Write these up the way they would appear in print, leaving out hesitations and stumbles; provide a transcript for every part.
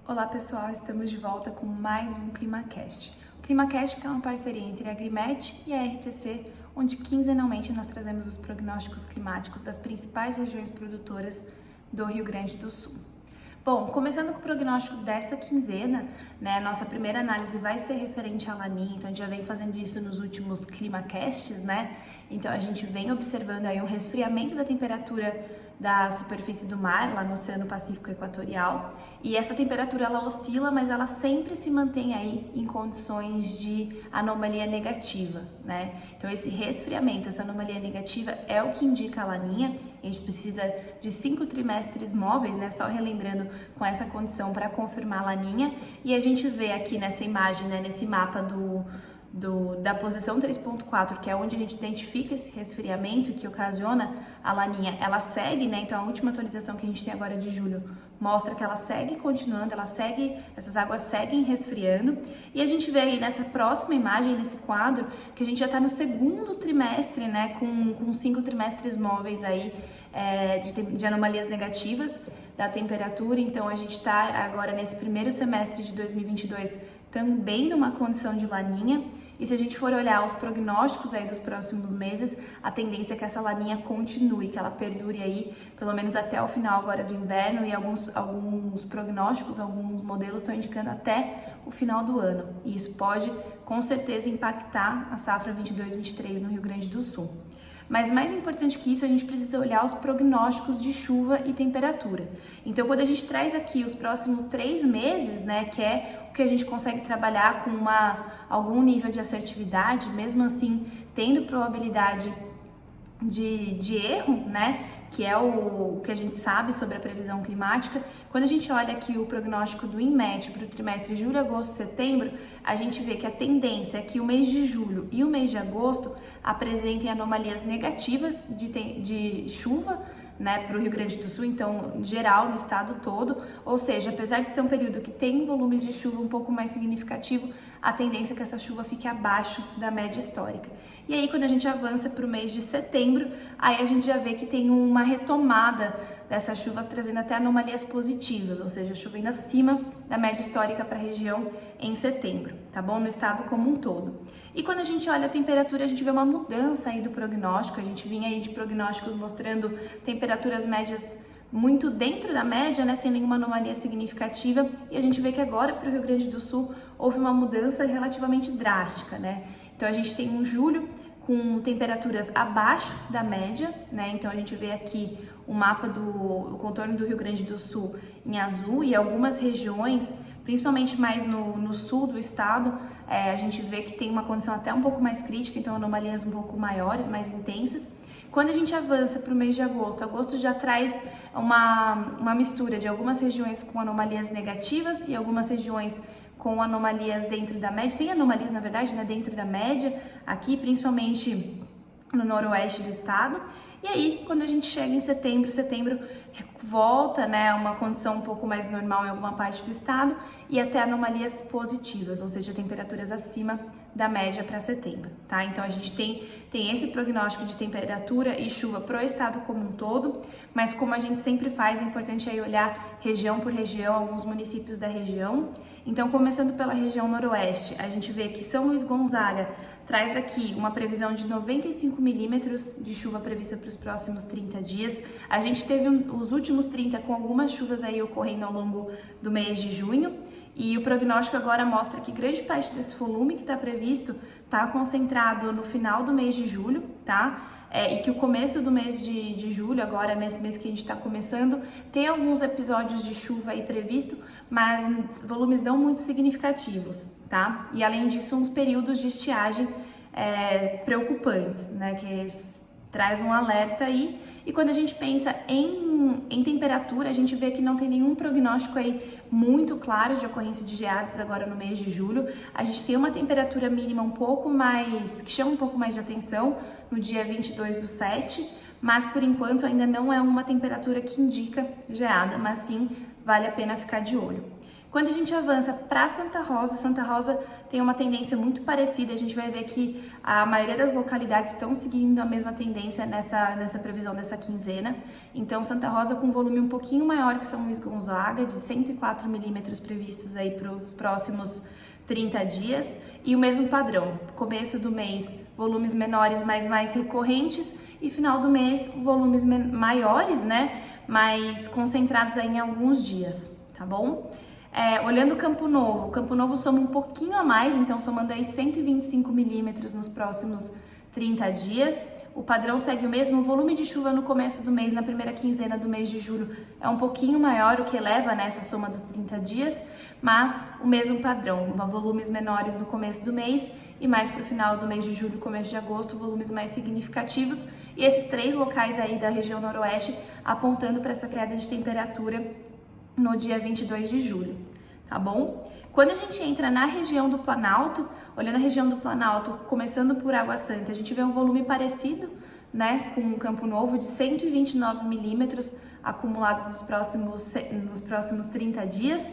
Olá pessoal, estamos de volta com mais um ClimaCast. O ClimaCast é uma parceria entre a Agrimet e a RTC, onde quinzenalmente nós trazemos os prognósticos climáticos das principais regiões produtoras do Rio Grande do Sul. Bom, começando com o prognóstico dessa quinzena, nossa primeira análise vai ser referente à Laninha, então a gente já vem fazendo isso nos últimos ClimaCasts, Então a gente vem observando aí um resfriamento da temperatura da superfície do mar, lá no Oceano Pacífico Equatorial, e essa temperatura ela oscila, mas ela sempre se mantém aí em condições de anomalia negativa, Então esse resfriamento, essa anomalia negativa é o que indica a Laninha. A gente precisa de 5 trimestres móveis, Só relembrando com essa condição para confirmar a Laninha, e a gente vê aqui nessa imagem, nesse mapa da posição 3.4, que é onde a gente identifica esse resfriamento que ocasiona a Laninha, ela segue, Então a última atualização que a gente tem agora de julho mostra que ela segue continuando, essas águas seguem resfriando, e a gente vê aí nessa próxima imagem, nesse quadro, que a gente já está no segundo trimestre, com 5 trimestres móveis aí de anomalias negativas da temperatura. Então a gente está agora nesse primeiro semestre de 2022 também numa condição de Laninha, e se a gente for olhar os prognósticos aí dos próximos meses, a tendência é que essa Laninha continue, que ela perdure aí pelo menos até o final agora do inverno, e alguns prognósticos, alguns modelos estão indicando até o final do ano, e isso pode com certeza impactar a safra 22/23 no Rio Grande do Sul. Mas mais importante que isso, a gente precisa olhar os prognósticos de chuva e temperatura. Então, quando a gente traz aqui os próximos 3 meses, que é o que a gente consegue trabalhar com algum nível de assertividade, mesmo assim tendo probabilidade de erro, que é o que a gente sabe sobre a previsão climática. Quando a gente olha aqui o prognóstico do INMET para o trimestre de julho, agosto e setembro, a gente vê que a tendência é que o mês de julho e o mês de agosto apresentem anomalias negativas de chuva, para o Rio Grande do Sul, então geral no estado todo, ou seja, apesar de ser um período que tem um volume de chuva um pouco mais significativo, a tendência é que essa chuva fique abaixo da média histórica. E aí quando a gente avança para o mês de setembro, aí a gente já vê que tem uma retomada dessas chuvas trazendo até anomalias positivas, ou seja, chovendo acima da média histórica para a região em setembro, tá bom? No estado como um todo. E quando a gente olha a temperatura, a gente vê uma mudança aí do prognóstico. A gente vinha aí de prognósticos mostrando temperaturas médias muito dentro da média, sem nenhuma anomalia significativa, e a gente vê que agora para o Rio Grande do Sul houve uma mudança relativamente drástica, Então a gente tem um julho com temperaturas abaixo da média, Então a gente vê aqui o mapa do contorno do Rio Grande do Sul em azul, e algumas regiões, principalmente mais no sul do estado, a gente vê que tem uma condição até um pouco mais crítica, então anomalias um pouco maiores, mais intensas. Quando a gente avança para o mês de agosto, agosto já traz uma mistura de algumas regiões com anomalias negativas e algumas regiões com anomalias dentro da média, sem anomalias na verdade, dentro da média, aqui principalmente no noroeste do estado. E aí, quando a gente chega em setembro volta, a uma condição um pouco mais normal em alguma parte do estado, e até anomalias positivas, ou seja, temperaturas acima da média para setembro, tá? Então a gente tem esse prognóstico de temperatura e chuva pro estado como um todo, mas como a gente sempre faz, é importante aí olhar região por região, alguns municípios da região. Então, começando pela região noroeste, a gente vê que São Luís Gonzaga traz aqui uma previsão de 95 milímetros de chuva prevista para os próximos 30 dias. A gente teve os últimos 30 com algumas chuvas aí ocorrendo ao longo do mês de junho, e o prognóstico agora mostra que grande parte desse volume que está previsto está concentrado no final do mês de julho, tá? E que o começo do mês de julho, agora nesse mês que a gente está começando, tem alguns episódios de chuva aí previsto, mas volumes não muito significativos, tá? E além disso, uns períodos de estiagem preocupantes, que traz um alerta aí. E quando a gente pensa em temperatura, a gente vê que não tem nenhum prognóstico aí muito claro de ocorrência de geadas agora no mês de julho. A gente tem uma temperatura mínima um pouco mais, que chama um pouco mais de atenção, no dia 22/7, mas por enquanto ainda não é uma temperatura que indica geada, mas sim vale a pena ficar de olho. Quando a gente avança para Santa Rosa tem uma tendência muito parecida, a gente vai ver que a maioria das localidades estão seguindo a mesma tendência nessa previsão dessa quinzena. Então, Santa Rosa com volume um pouquinho maior que São Luís Gonzaga, de 104 milímetros previstos aí para os próximos 30 dias, e o mesmo padrão, começo do mês, volumes menores, mas mais recorrentes, e final do mês, volumes maiores, né, mais concentrados aí em alguns dias, tá bom? Olhando Campo Novo soma um pouquinho a mais, então somando aí 125 milímetros nos próximos 30 dias. O padrão segue o mesmo, o volume de chuva no começo do mês, na primeira quinzena do mês de julho, é um pouquinho maior, o que eleva nessa soma dos 30 dias, mas o mesmo padrão, volumes menores no começo do mês e mais para o final do mês de julho, começo de agosto, volumes mais significativos. E esses 3 locais aí da região noroeste apontando para essa queda de temperatura no dia 22 de julho, tá bom? Quando a gente entra na região do Planalto, olhando a região do Planalto, começando por Água Santa, a gente vê um volume parecido, né, com Campo Novo, de 129 milímetros acumulados nos próximos 30 dias.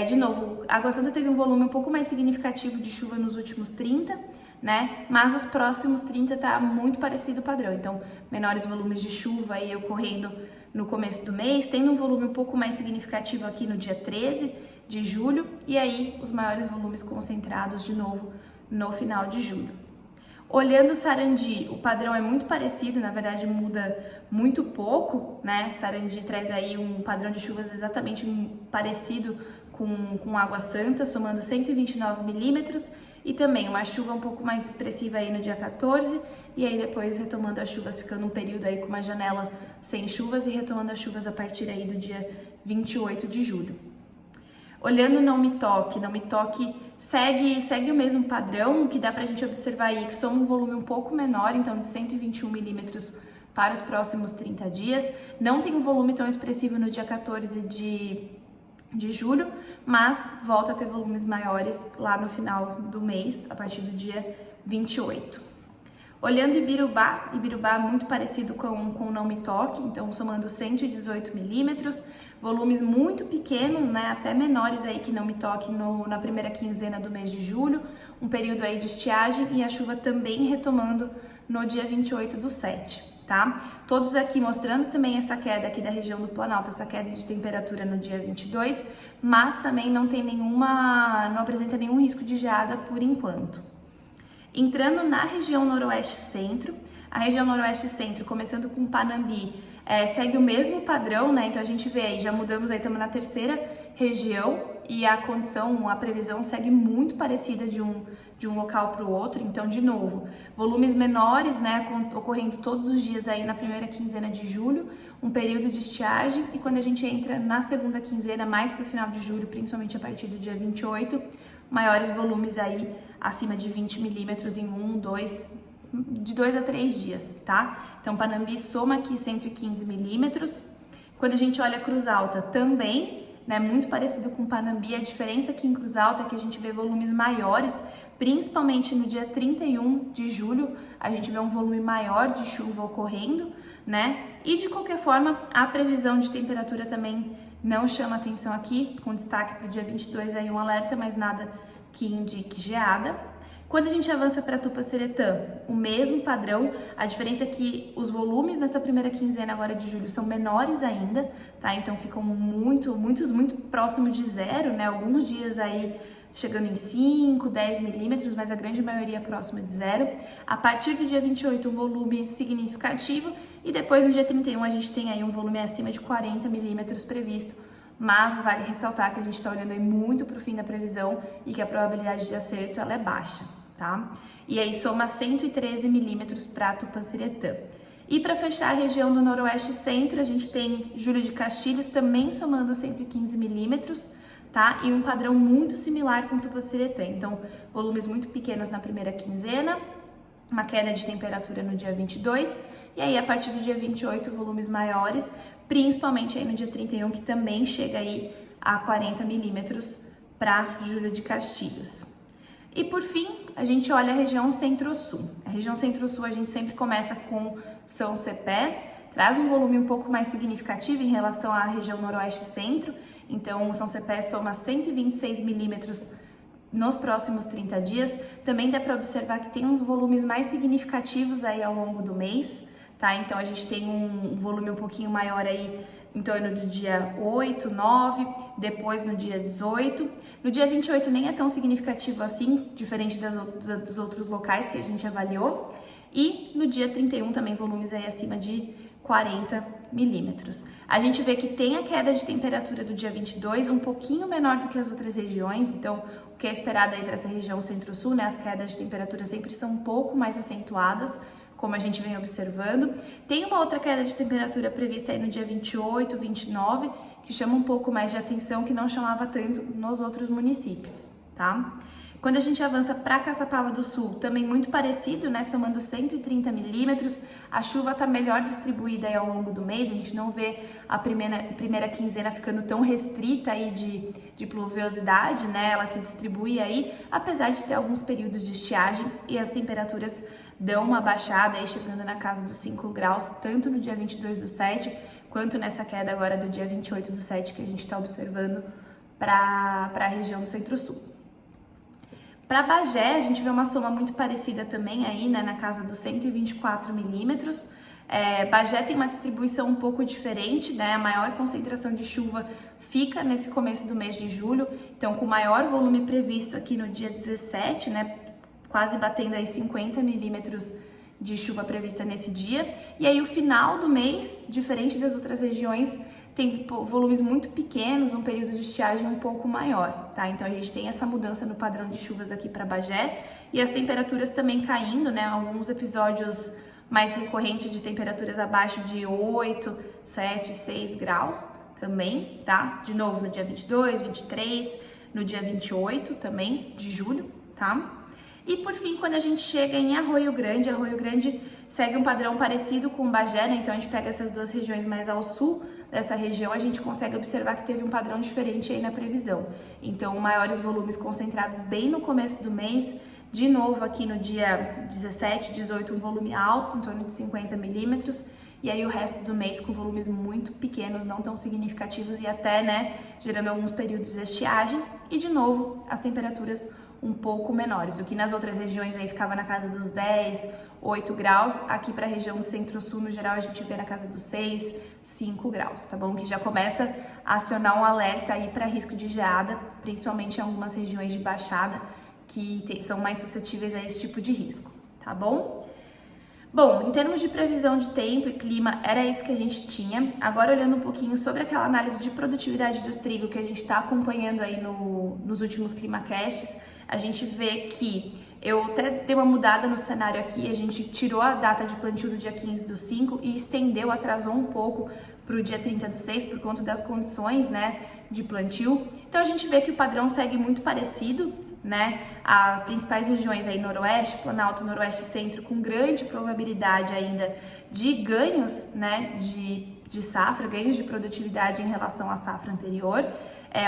De novo, Água Santa teve um volume um pouco mais significativo de chuva nos últimos 30, né, mas os próximos 30 tá muito parecido o padrão, então menores volumes de chuva aí ocorrendo no começo do mês, tendo um volume um pouco mais significativo aqui no dia 13 de julho, e aí os maiores volumes concentrados de novo no final de julho. Olhando Sarandi, o padrão é muito parecido, na verdade muda muito pouco, né? Sarandi traz aí um padrão de chuvas exatamente parecido com Água Santa, somando 129 milímetros, e também uma chuva um pouco mais expressiva aí no dia 14, e aí depois retomando as chuvas, ficando um período aí com uma janela sem chuvas e retomando as chuvas a partir aí do dia 28 de julho. Olhando Não Me Toque segue o mesmo padrão, que dá pra gente observar aí que soma um volume um pouco menor, então de 121 milímetros para os próximos 30 dias. Não tem um volume tão expressivo no dia 14 de julho, mas volta a ter volumes maiores lá no final do mês, a partir do dia 28. Olhando Ibirubá muito parecido com Não Me Toque, então somando 118 milímetros, volumes muito pequenos, né, até menores aí que Não Me Toque na primeira quinzena do mês de julho, um período aí de estiagem, e a chuva também retomando no dia 28 do 7. Tá? Todos aqui mostrando também essa queda aqui da região do Planalto, essa queda de temperatura no dia 22, mas também não apresenta nenhum risco de geada por enquanto. Entrando na região Noroeste Centro, a região Noroeste Centro, começando com Panambi, segue o mesmo padrão, né? Então a gente vê aí, já mudamos aí, estamos na terceira região, e a previsão segue muito parecida de um local para o outro. Então, de novo, volumes menores, né, ocorrendo todos os dias aí na primeira quinzena de julho, um período de estiagem, e quando a gente entra na segunda quinzena, mais para o final de julho, principalmente a partir do dia 28, maiores volumes aí acima de 20 milímetros em de 2 a 3 dias, tá? Então, Panambi soma aqui 115 milímetros. Quando a gente olha Cruz Alta, também, né, muito parecido com Panambi, a diferença aqui em Cruz Alta é que a gente vê volumes maiores, principalmente no dia 31 de julho, a gente vê um volume maior de chuva ocorrendo, né? E de qualquer forma, a previsão de temperatura também não chama atenção aqui, com destaque para o dia 22 aí um alerta, mas nada que indique geada. Quando a gente avança para Tupaciretã, o mesmo padrão, a diferença é que os volumes nessa primeira quinzena agora de julho são menores ainda, tá? Então ficam muito próximo de zero, né? Alguns dias aí chegando em 5, 10 milímetros, mas a grande maioria próxima de zero. A partir do dia 28, um volume significativo, e depois no dia 31 a gente tem aí um volume acima de 40 milímetros previsto, mas vale ressaltar que a gente está olhando aí muito para o fim da previsão e que a probabilidade de acerto ela é baixa, tá? E aí soma 113 milímetros para Tupaciretã. E para fechar a região do Noroeste Centro, a gente tem Júlio de Castilhos também somando 115 milímetros, tá? E um padrão muito similar com Tupaciretã. Então, volumes muito pequenos na primeira quinzena, uma queda de temperatura no dia 22, e aí a partir do dia 28, volumes maiores, principalmente aí no dia 31, que também chega aí a 40 milímetros para Júlio de Castilhos. E por fim, a gente olha a região Centro-Sul. A região Centro-Sul a gente sempre começa com São Cepé, traz um volume um pouco mais significativo em relação à região noroeste e centro. Então, o São Cepé soma 126 milímetros nos próximos 30 dias. Também dá para observar que tem uns volumes mais significativos aí ao longo do mês, tá? Então, a gente tem um volume um pouquinho maior aí em torno do dia 8, 9, depois no dia 18. No dia 28 nem é tão significativo assim, diferente dos outros locais que a gente avaliou. E no dia 31 também volumes aí acima de 40 milímetros. A gente vê que tem a queda de temperatura do dia 22, um pouquinho menor do que as outras regiões, então o que é esperado aí para essa região centro-sul, né? As quedas de temperatura sempre são um pouco mais acentuadas, como a gente vem observando. Tem uma outra queda de temperatura prevista aí no dia 28, 29, que chama um pouco mais de atenção, que não chamava tanto nos outros municípios, tá? Quando a gente avança para Caçapava do Sul, também muito parecido, né? Somando 130 milímetros, a chuva está melhor distribuída aí ao longo do mês, a gente não vê a primeira quinzena ficando tão restrita aí de pluviosidade, né? Ela se distribui aí, apesar de ter alguns períodos de estiagem, e as temperaturas dão uma baixada aí, chegando na casa dos 5 graus, tanto no dia 22/7, quanto nessa queda agora do dia 28/7 que a gente está observando para a região do Centro-Sul. Para Bagé, a gente vê uma soma muito parecida também aí, né, na casa dos 124 milímetros. Bagé tem uma distribuição um pouco diferente, né, a maior concentração de chuva fica nesse começo do mês de julho, então com maior volume previsto aqui no dia 17, né, quase batendo aí 50 milímetros de chuva prevista nesse dia. E aí o final do mês, diferente das outras regiões, tem volumes muito pequenos, um período de estiagem um pouco maior, tá? Então a gente tem essa mudança no padrão de chuvas aqui para Bagé e as temperaturas também caindo, né? Alguns episódios mais recorrentes de temperaturas abaixo de 8, 7, 6 graus também, tá? De novo no dia 22, 23, no dia 28 também de julho, tá? E por fim, quando a gente chega em Arroio Grande segue um padrão parecido com Bagé, né? Então a gente pega essas duas regiões mais ao sul dessa região, a gente consegue observar que teve um padrão diferente aí na previsão. Então, maiores volumes concentrados bem no começo do mês, de novo aqui no dia 17, 18, um volume alto, em torno de 50 milímetros, e aí o resto do mês com volumes muito pequenos, não tão significativos e até, né, gerando alguns períodos de estiagem, e de novo as temperaturas um pouco menores, o que nas outras regiões aí ficava na casa dos 10, 8 graus, aqui para a região do centro-sul, no geral, a gente vê na casa dos 6, 5 graus, tá bom? Que já começa a acionar um alerta aí para risco de geada, principalmente em algumas regiões de baixada, que são mais suscetíveis a esse tipo de risco, tá bom? Bom, em termos de previsão de tempo e clima, era isso que a gente tinha. Agora, olhando um pouquinho sobre aquela análise de produtividade do trigo que a gente está acompanhando aí nos últimos ClimaCasts, a gente vê que eu até dei uma mudada no cenário aqui, a gente tirou a data de plantio do dia 15/5 e estendeu, atrasou um pouco para o dia 30/6 por conta das condições, né, de plantio. Então a gente vê que o padrão segue muito parecido, né, as principais regiões aí noroeste, Planalto, noroeste e centro, com grande probabilidade ainda de ganhos, né, de safra, ganhos de produtividade em relação à safra anterior.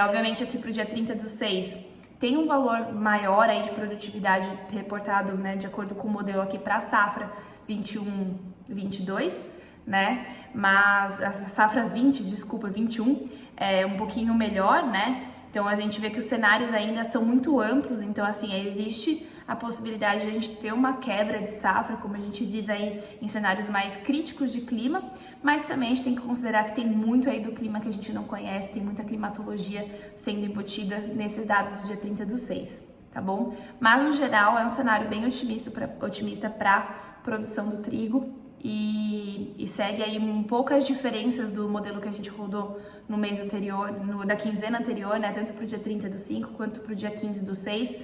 Obviamente aqui para o dia 30/6 tem um valor maior aí de produtividade reportado, né, de acordo com o modelo aqui para a safra 21/22, né, mas a safra 21 é um pouquinho melhor, né, então a gente vê que os cenários ainda são muito amplos, então assim, existe a possibilidade de a gente ter uma quebra de safra, como a gente diz aí, em cenários mais críticos de clima, mas também a gente tem que considerar que tem muito aí do clima que a gente não conhece, tem muita climatologia sendo embutida nesses dados do dia 30/6, tá bom? Mas, no geral, é um cenário bem otimista para produção do trigo e segue aí poucas diferenças do modelo que a gente rodou no mês anterior, da quinzena anterior, né? Tanto para o dia 30/5 quanto para o dia 15/6,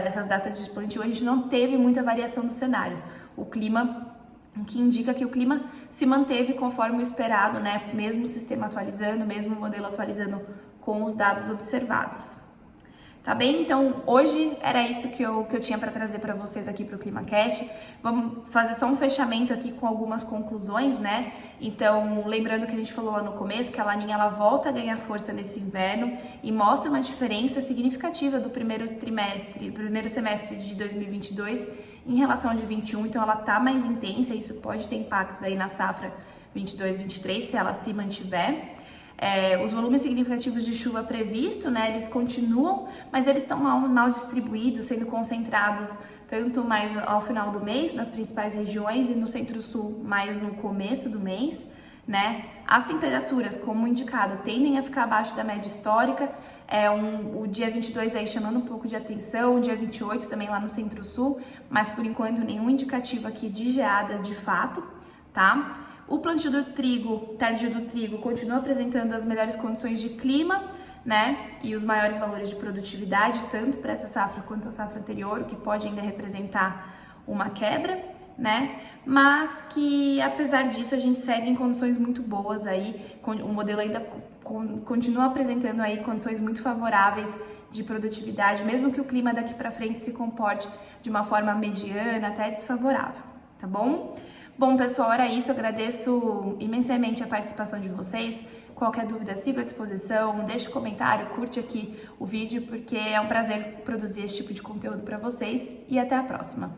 essas datas de plantio, a gente não teve muita variação dos cenários. O que indica que o clima se manteve conforme o esperado, né? Mesmo o sistema atualizando, mesmo o modelo atualizando com os dados observados. Tá bem? Então, hoje era isso que eu tinha para trazer para vocês aqui para o ClimaCast. Vamos fazer só um fechamento aqui com algumas conclusões, né? Então, lembrando que a gente falou lá no começo, que a Laninha ela volta a ganhar força nesse inverno e mostra uma diferença significativa do primeiro semestre de 2022 em relação ao de 21. Então, ela tá mais intensa e isso pode ter impactos aí na safra 22, 23, se ela se mantiver. Os volumes significativos de chuva previsto, né, eles continuam, mas eles estão mal distribuídos, sendo concentrados tanto mais ao final do mês, nas principais regiões, e no centro-sul mais no começo do mês, né? As temperaturas, como indicado, tendem a ficar abaixo da média histórica, o dia 22 aí chamando um pouco de atenção, o dia 28 também lá no centro-sul, mas por enquanto nenhum indicativo aqui de geada de fato, tá? O plantio do trigo, tardio do trigo, continua apresentando as melhores condições de clima, né? E os maiores valores de produtividade, tanto para essa safra quanto a safra anterior, o que pode ainda representar uma quebra, né? Mas que apesar disso a gente segue em condições muito boas aí, o modelo ainda continua apresentando aí condições muito favoráveis de produtividade, mesmo que o clima daqui para frente se comporte de uma forma mediana, até desfavorável, tá bom? Bom, pessoal, era isso. Eu agradeço imensamente a participação de vocês. Qualquer dúvida, siga à disposição, deixe um comentário, curte aqui o vídeo, porque é um prazer produzir esse tipo de conteúdo para vocês. E até a próxima!